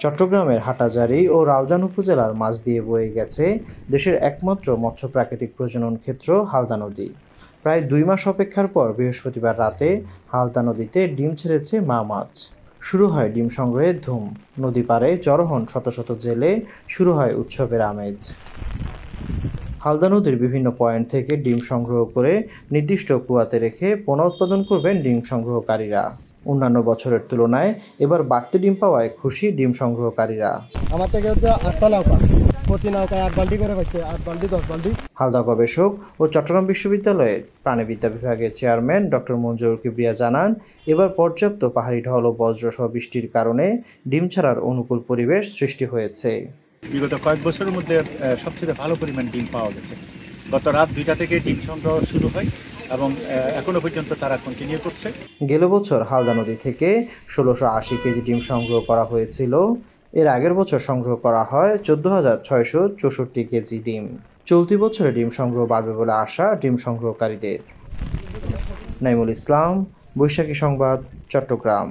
চট্টগ্রামের হাটহাজারী ও রাউজান উপজেলার মাঝ দিয়ে বয়ে গেছে দেশের একমাত্র মৎস্য প্রাকৃতিক প্রজনন ক্ষেত্র হালদা নদী। প্রায় 2 মাস অপেক্ষার পর বৃহস্পতিবার রাতে হালদা নদীতে ডিম ছেড়েছে মা মাছ। শুরু হয় ডিম সংগ্রহের ধুম। নদী পাড়ে জড়ো হন শত শত জেলে, শুরু হয় উৎসবের আমেজ। হালদা নদীর বিভিন্ন পয়েন্ট থেকে ডিম সংগ্রহ করে নির্দিষ্ট কুয়াতে রেখে পোনা উৎপাদন করবেন ডিম সংগ্রহকারীরা। অন্যান্য বছরের তুলনায় এবার বাড়তি ডিম পাওয়ায় খুশি ডিম সংগ্রহকারীরা। আমার থেকে 8টা নৌকা, প্রতি নৌকায় 8 বালতি করে পাচ্ছে, 8 বালতি 10 বালতি। হালদা গবেষক ও চট্টগ্রাম বিশ্ববিদ্যালয়ের প্রাণিবিদ্যা বিভাগের চেয়ারম্যান ডক্টর মঞ্জুরুল কিবরিয়া জানান, এবার পর্যাপ্ত পাহাড়ি ঢল ও বজ্রসহ বৃষ্টির কারণে ডিম ছাড়ার অনুকূল পরিবেশ সৃষ্টি হয়েছে। বিগত কয়েক বছরের মধ্যে সবচেয়ে ভালো পরিমাণ ডিম পাওয়া গেছে। গত রাত 2টা থেকে ডিম সংগ্রহ শুরু হয় এবং এখনো পর্যন্ত তারা কন্টিনিউ করছে। গেল বছর হালদা নদী থেকে 1680 কেজি ডিম সংগ্রহ করা হয়েছিল। এর আগের বছর সংগ্রহ করা হয় 14,664 কেজি ডিম। চলতি বছরে ডিম সংগ্রহ বাড়বে বলে আশা ডিম সংগ্রহকারীদের। নাইমুল ইসলাম, বৈশাখী সংবাদ, চট্টগ্রাম।